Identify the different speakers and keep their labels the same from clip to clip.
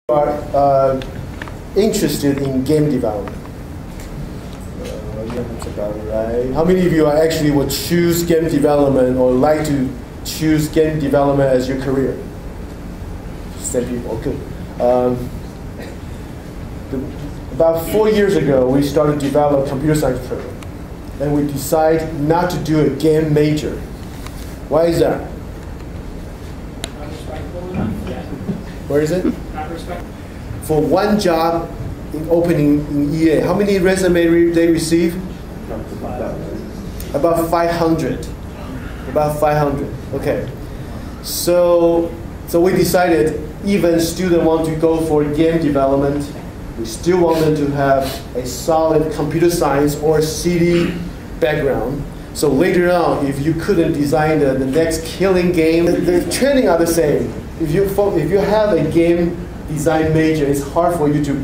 Speaker 1: are interested in game development. That's about it, right? How many of you are actually would choose game development or like to choose game development as your career? 10 people, good. About 4 years ago, we started to develop a computer science program, and we decided not to do a game major. Why is that?
Speaker 2: Not respectful enough. Yeah.
Speaker 1: Where is it?
Speaker 2: Not respectful.
Speaker 1: For one job in opening in EA, how many resumes they receive? About 500. About 500. Okay. So we decided, even students want to go for game development, we still want them to have a solid computer science or CD background. So later on, if you couldn't design the next killing game, the training are the same. If you have a game design major, it's hard for you to,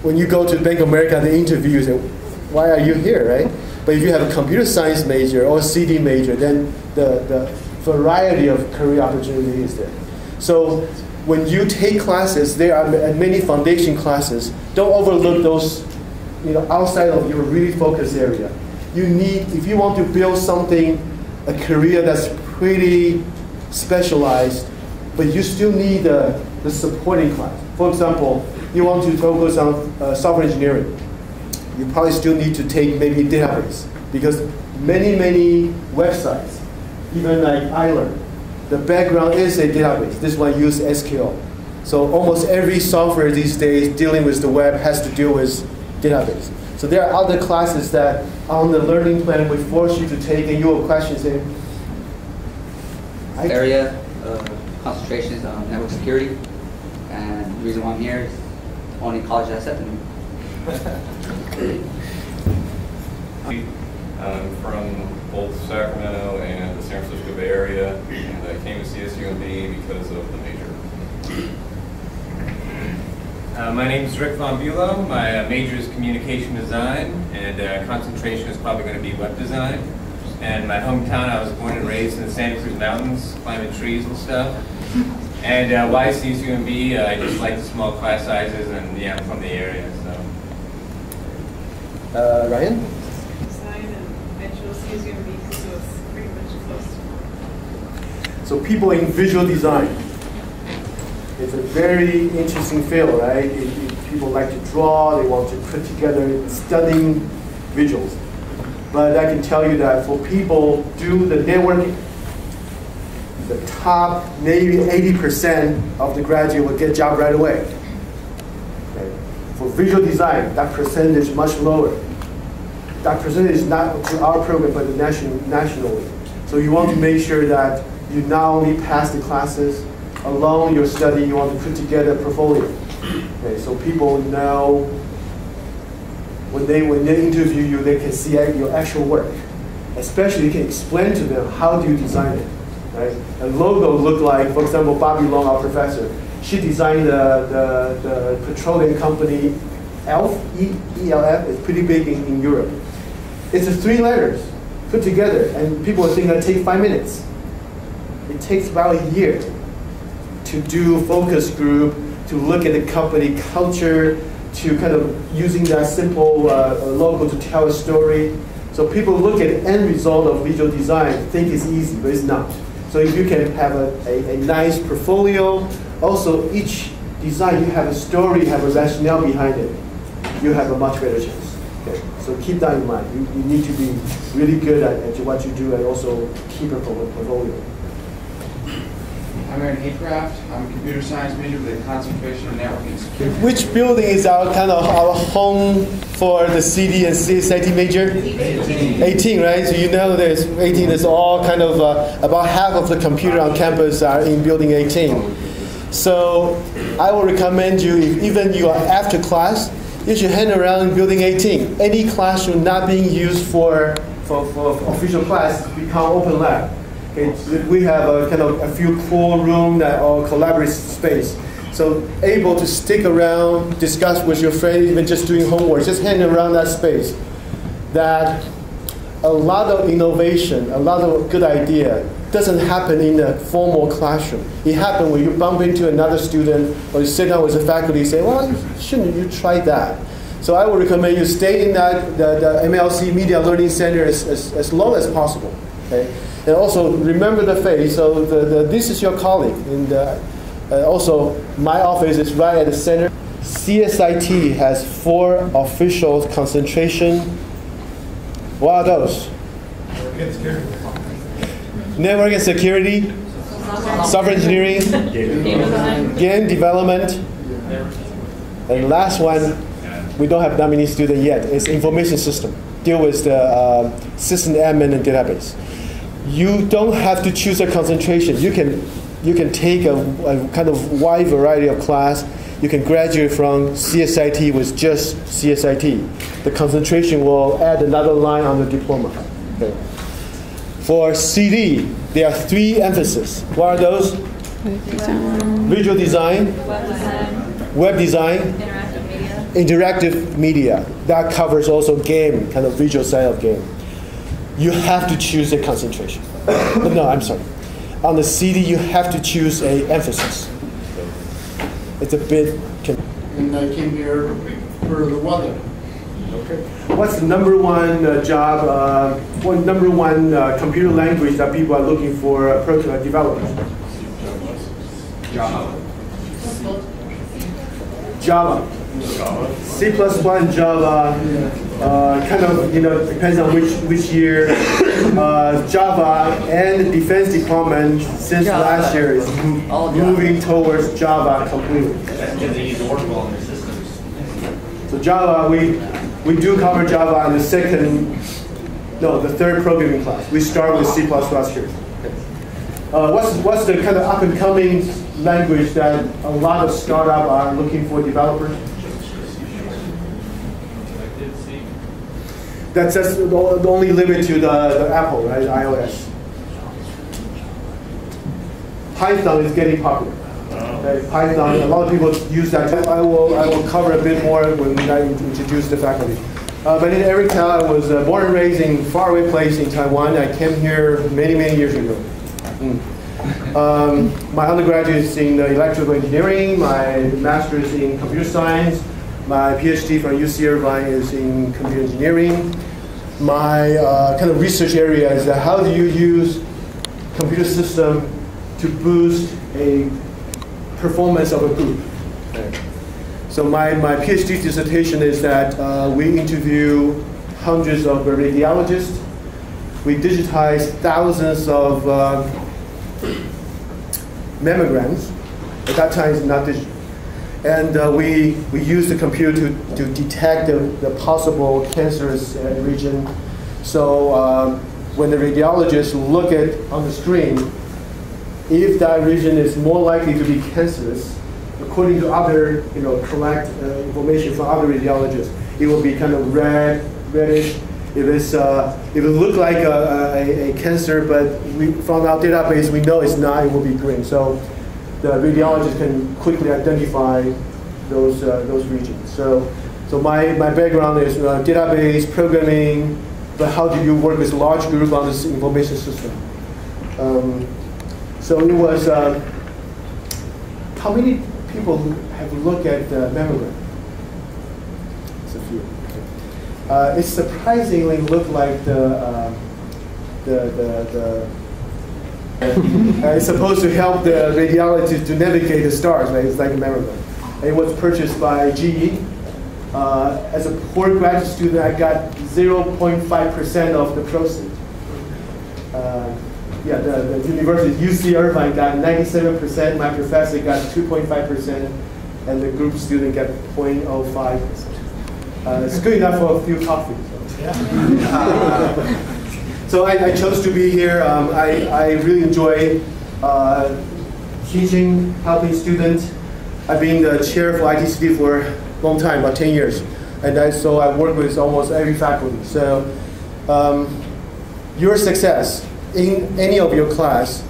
Speaker 1: when you go to Bank of America, they interview you, say, why are you here, right? But if you have a computer science major or CD major, then the variety of career opportunity is there. So when you take classes, there are many foundation classes. Don't overlook those, outside of your really focused area. You need, if you want to build something, a career that's pretty specialized, but you still need the supporting class. For example, you want to focus on software engineering. You probably still need to take maybe database, because many websites, even like iLearn, the background is a database. This one uses SQL. So almost every software these days dealing with the web has to deal with database. So there are other classes that on the learning plan we force you to take, and you will question saying,
Speaker 3: area concentration is on network security, and the reason why I'm here is only college has said to me.
Speaker 4: I'm from both Sacramento and the San Francisco Bay Area, and I came to CST because of the major.
Speaker 5: My name is Rick Von Bulow. My major is communication design, and concentration is probably going to be web design. And my hometown, I was born and raised in the Santa Cruz Mountains, climbing trees and stuff. And why CSUMB? I just like the small class sizes, and yeah, I'm from the area. So.
Speaker 1: Ryan?
Speaker 6: Design, and I chose CSUMB because it was pretty much close to.
Speaker 1: So people in visual design, it's a very interesting field, right? People like to draw, they want to put together stunning visuals. But I can tell you that for people do the networking, the top maybe 80% of the graduate will get a job right away. Okay. For visual design, that percentage is much lower. That percentage is not to our program, but nationally. So you want to make sure that you not only pass the classes, along your study, you want to put together a portfolio. Okay, so people know when they interview you, they can see your actual work. Especially, you can explain to them how do you design it. Right? A logo look like, for example, Bobby Long, our professor. She designed the petroleum company ELF, E-L-F. It's pretty big in Europe. It's 3 letters put together, and people think that take 5 minutes. It takes about a year to do focus group, to look at the company culture, to kind of using that simple logo to tell a story. So people look at the end result of visual design, think it's easy, but it's not. So if you can have a nice portfolio, also each design, you have a story, have a rationale behind it, you have a much better chance. Okay? So keep that in mind. You need to be really good at what you do and also keep a portfolio.
Speaker 7: I'm Aaron Haycraft. I'm a computer science major with a concentration in networking security.
Speaker 1: Which building is our home for the CD and CST major? 18, right? So you know there's 18 is all kind of, about half of the computer on campus are in building 18. So I will recommend you, if even you are after class, you should hang around building 18. Any classroom not being used for official class become open lab. Okay, we have a few cool rooms that are collaborative space. So able to stick around, discuss with your friends, even just doing homework, just hang around that space. That a lot of innovation, a lot of good idea doesn't happen in a formal classroom. It happens when you bump into another student or you sit down with the faculty and say, well, shouldn't you try that? So I would recommend you stay in that the MLC Media Learning Center as long as possible. Okay? And also remember the face. So this is your colleague. And also my office is right at the center. CSIT has 4 official concentration. What are those? Network and security, software engineering, game development, and last one, we don't have that many students yet, is information system. Deal with the system admin and database. You don't have to choose a concentration. You can take a kind of wide variety of class. You can graduate from CSIT with just CSIT. The concentration will add another line on the diploma. Okay. For CD, there are 3 emphases. What are those? Visual design, web design, interactive media. That covers also game, kind of visual side of game. You have to choose a concentration. No, I'm sorry. On the CD, you have to choose a emphasis. It's a bit.
Speaker 8: And I came here for the weather.
Speaker 1: Okay. What's the number one job, number one computer language that people are looking for developers?
Speaker 7: Java.
Speaker 1: Java. C++, Java, kind of, depends on which year. Java and the Defense Department since last year is moving towards Java completely. So Java, we do cover Java on the third programming class. We start with C++ here. What's the kind of up and coming language that a lot of startups are looking for developers? That's just only limited to the Apple, right? iOS. Python is getting popular. Okay, Python, a lot of people use that. I will cover a bit more when I introduce the faculty. But in Erica, I was born and raised in a faraway place in Taiwan. I came here many years ago. My undergraduate is in electrical engineering. My master's in computer science. My PhD from UC Irvine is in computer engineering. My kind of research area is how do you use computer system to boost a performance of a group. Okay. So my PhD dissertation is that we interview hundreds of radiologists. We digitize thousands of mammograms. At that time, it's not digital. And we use the computer to detect the possible cancerous region. So when the radiologists look at on the screen, if that region is more likely to be cancerous, according to other, collect information from other radiologists, it will be kind of reddish. If it looks like a cancer, but from our database we know it's not, it will be green. So the radiologist can quickly identify those regions. So my background is database programming, but how do you work with large group on this information system? So it was, how many people have looked at the mammogram? It's a few. It surprisingly looked like it's supposed to help the radiologist to navigate the stars, right? It's like a mammogram. It was purchased by GE. As a poor graduate student, I got 0.5% of the proceeds. The university, UC Irvine, got 97%. My professor got 2.5%, and the group student got 0.05%. It's good enough for a few coffees. So I chose to be here. I really enjoy teaching, helping students. I've been the chair for ITCD for a long time, about 10 years. And so I work with almost every faculty. So your success in any of your class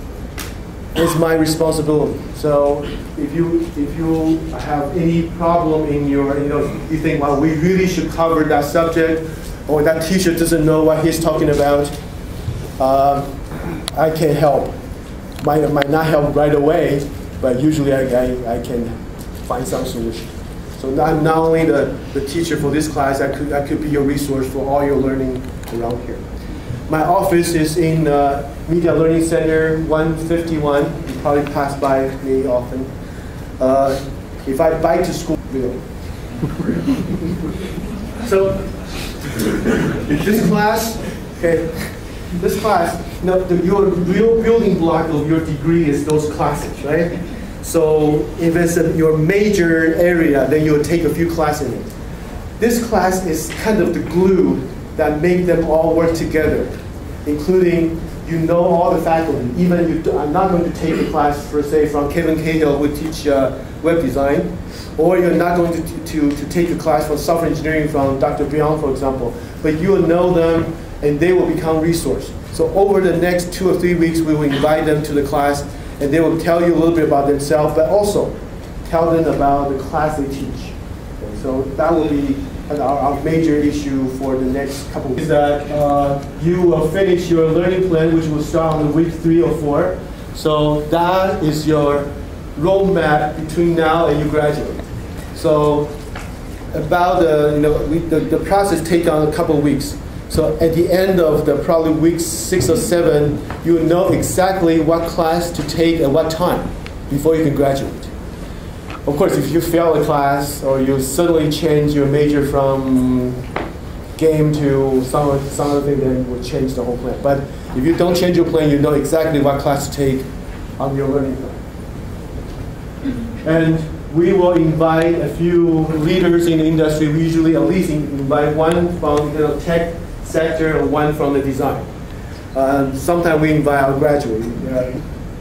Speaker 1: is my responsibility. So if you have any problem in your, you think, well, we really should cover that subject, or that teacher doesn't know what he's talking about, I can help. Might not help right away, but usually I can find some solution. So I'm not only the teacher for this class, I could be your resource for all your learning around here. My office is in Media Learning Center 151. You probably pass by me often. If I bike to school, So this class, your real building block of your degree is those classes, right? So if it's your major area, then you'll take a few classes in it. This class is kind of the glue that make them all work together, including you know all the faculty. Even you are not going to take a class, for say, from Kevin Cahill who teach web design, or you're not going to take a class from software engineering from Dr. Brion, for example, but you will know them and they will become resource. So over the next 2 or 3 weeks, we will invite them to the class and they will tell you a little bit about themselves, but also tell them about the class they teach. Okay, so that will be our major issue for the next couple of weeks. Is that you will finish your learning plan, which will start on week 3 or 4. So that is your roadmap between now and you graduate. So about the process takes on a couple of weeks. So at the end of the probably week 6 or 7, you will know exactly what class to take at what time before you can graduate. Of course, if you fail a class or you suddenly change your major from game to some other thing, then it will change the whole plan. But if you don't change your plan, you know exactly what class to take on your learning plan. And we will invite a few leaders in the industry. We usually at least invite one from the tech sector and one from the design. Sometimes we invite our graduates.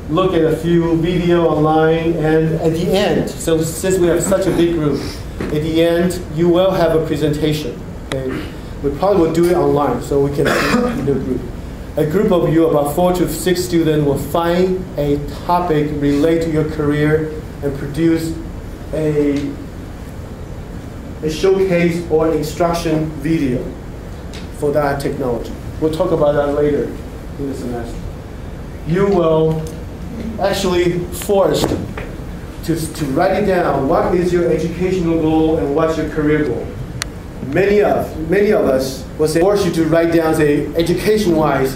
Speaker 1: Look at a few video online, and at the end, so since we have such a big group, at the end you will have a presentation. Okay? We probably will do it online so we can see in the group. A group of you, about 4 to 6 students, will find a topic related to your career and produce a showcase or instruction video for that technology. We'll talk about that later in the semester. You will actually forced to write it down. What is your educational goal and what's your career goal? Many of us will say, force you to write down, say, education-wise,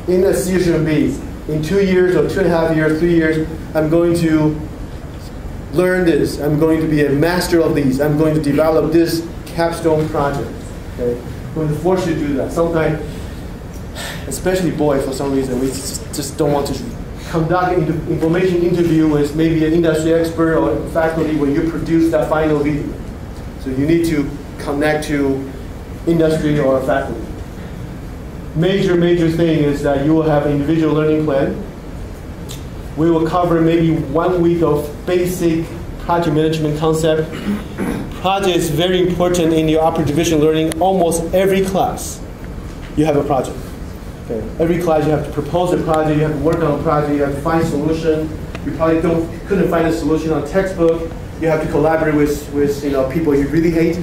Speaker 1: in a CST, in 2 years or 2.5 years, 3 years, I'm going to learn this. I'm going to be a master of these. I'm going to develop this capstone project. Okay? I'm going to force you to do that. Sometimes, especially boys, for some reason, we just don't want to conduct an information interview with maybe an industry expert or faculty when you produce that final video. So you need to connect to industry or faculty. Major thing is that you will have an individual learning plan. We will cover maybe 1 week of basic project management concept. Project is very important in your upper division learning. Almost every class, you have a project. Okay. Every class you have to propose a project, you have to work on a project, you have to find a solution. You probably couldn't find a solution on a textbook. You have to collaborate with people you really hate.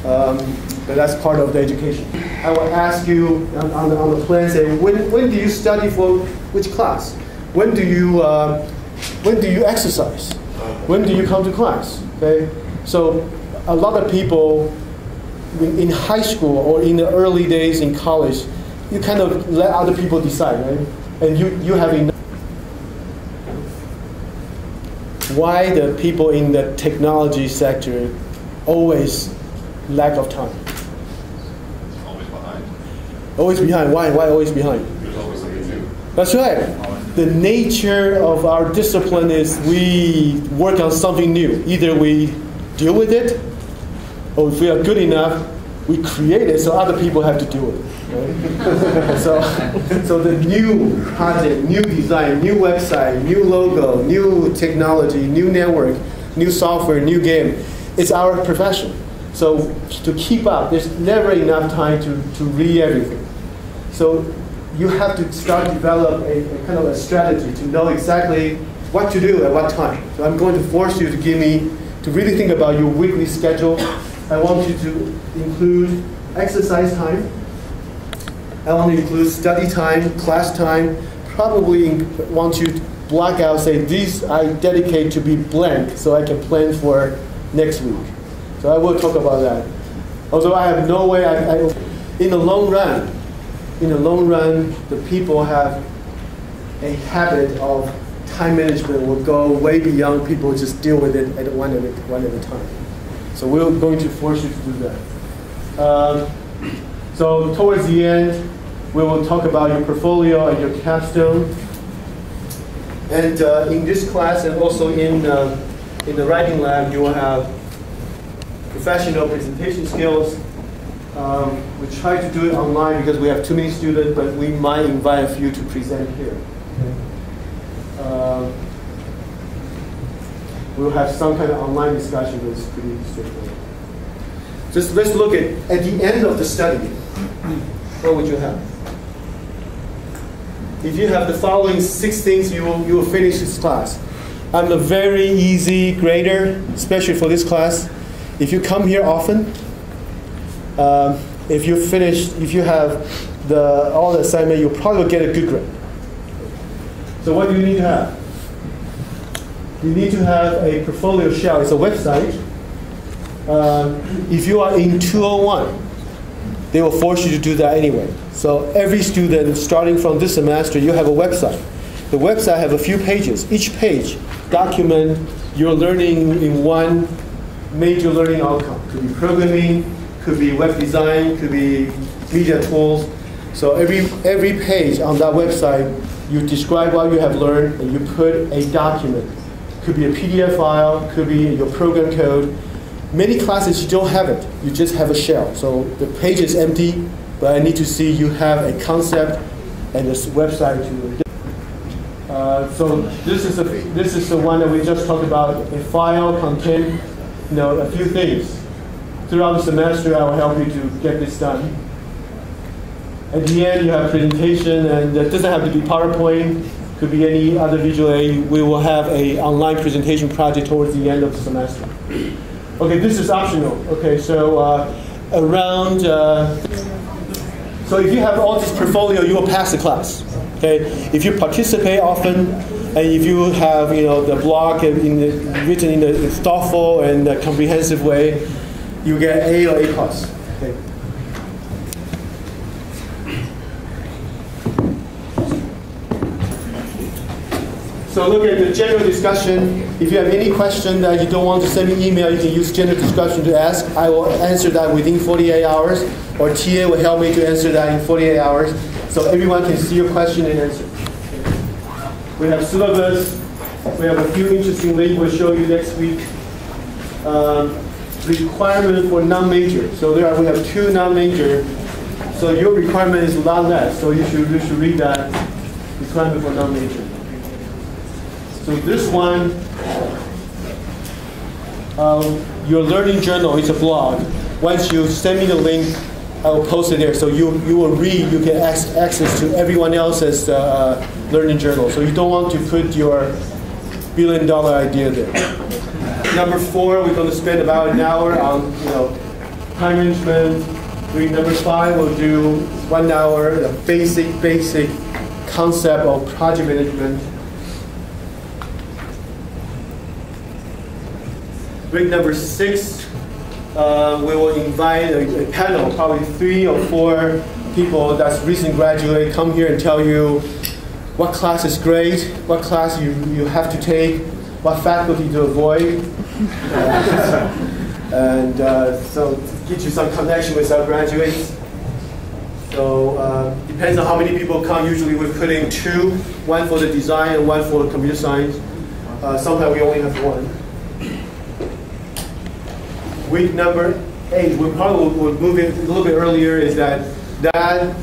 Speaker 1: But that's part of the education. I will ask you on the plan, say, when do you study for which class? When do you exercise? When do you come to class? Okay, so a lot of people in high school or in the early days in college, you kind of let other people decide, right? And you have enough. Why the people in the technology sector always lack of time?
Speaker 9: Always behind.
Speaker 1: Always behind. Why always behind?
Speaker 9: There's always something new.
Speaker 1: That's right. The nature of our discipline is we work on something new. Either we deal with it, or if we are good enough, we create it so other people have to do it. Right? so the new project, new design, new website, new logo, new technology, new network, new software, new game, it's our profession. So to keep up, there's never enough time to read everything. So you have to start develop a kind of a strategy to know exactly what to do at what time. So I'm going to force you to really think about your weekly schedule. I want you to include exercise time. I want to include study time, class time, probably want to block out, say, these I dedicate to be blank so I can plan for next week. So I will talk about that. Although I have no way, in the long run, the people have a habit of time management will go way beyond people just deal with it at one at a time. So we're going to force you to do that. So towards the end, we will talk about your portfolio and your capstone. And in this class and also in the writing lab, you will have professional presentation skills. We try to do it online because we have too many students, but we might invite a few to present here. Okay. We'll have some kind of online discussion, but it's pretty straightforward. Just let's look at the end of the study, what would you have? If you have the following 6 things, you will finish this class. I'm a very easy grader, especially for this class. If you come here often, if you have all the assignment, you'll probably get a good grade. So what do you need to have? You need to have a portfolio shell. It's a website. If you are in 201, they will force you to do that anyway. So every student, starting from this semester, you have a website. The website have a few pages. Each page document your learning in one major learning outcome. Could be programming, could be web design, could be media tools. So every page on that website, you describe what you have learned and you put a document. Could be a PDF file, could be your program code. Many classes you don't have it, you just have a shell. So the page is empty, but I need to see you have a concept and this website to. So this is the one that we just talked about. A file contain, a few things. Throughout the semester, I will help you to get this done. At the end, you have presentation, and it doesn't have to be PowerPoint. Could be any other visual aid. We will have an online presentation project towards the end of the semester. Okay, this is optional. Okay, so so if you have all this portfolio, you will pass the class. Okay, if you participate often, and if you have the blog written in a thoughtful and comprehensive way, you get A or A+. Okay. So look at the general discussion. If you have any question that you don't want to send me email, you can use general discussion to ask. I will answer that within 48 hours, or TA will help me to answer that in 48 hours, so everyone can see your question and answer. We have syllabus. We have a few interesting links we'll show you next week. Requirement for non-major. So we have 2 non-major. So your requirement is a lot less. So you should read that requirement for non-major. So this one, your learning journal is a blog. Once you send me the link, I will post it there. So you will read, you get access to everyone else's learning journal. So you don't want to put your billion-dollar idea there. Number 4, we're going to spend about an hour on time management. Number 5, we'll do 1 hour, the basic concept of project management. Week number 6, we will invite a panel, probably 3 or 4 people that's recently graduated, come here and tell you what class is great, what class you have to take, what faculty to avoid. And so get you some connection with our graduates. So depends on how many people come. Usually we're putting 2, 1 for the design and 1 for computer science. Sometimes we only have 1. Week number 8, we probably will move it a little bit earlier, is that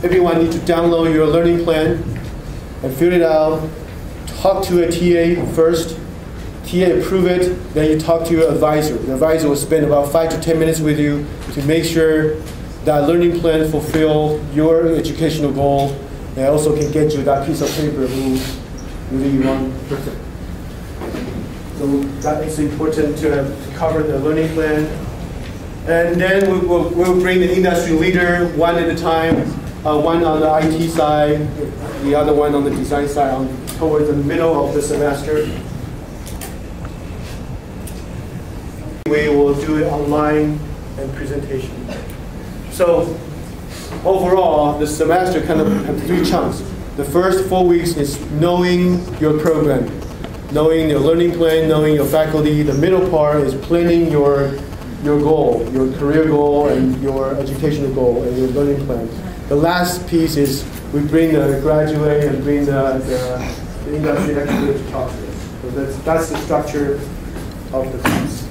Speaker 1: everyone needs to download your learning plan and fill it out. Talk to a TA first. TA approve it, then you talk to your advisor. The advisor will spend about 5 to 10 minutes with you to make sure that learning plan fulfill your educational goal, and also can get you that piece of paper who really you want perfect. So that is important to have covered the learning plan. And then we'll bring the industry leader 1 at a time. one on the IT side, the other one on the design side, towards the middle of the semester. We will do it online and presentation. So overall, the semester kind of have 3 chunks. The first 4 weeks is knowing your program, knowing your learning plan, knowing your faculty. The middle part is planning your goal, your career goal, and your educational goal, and your learning plan. The last piece is we bring the graduate and bring the industry expert to talk to us. So that's the structure of the class.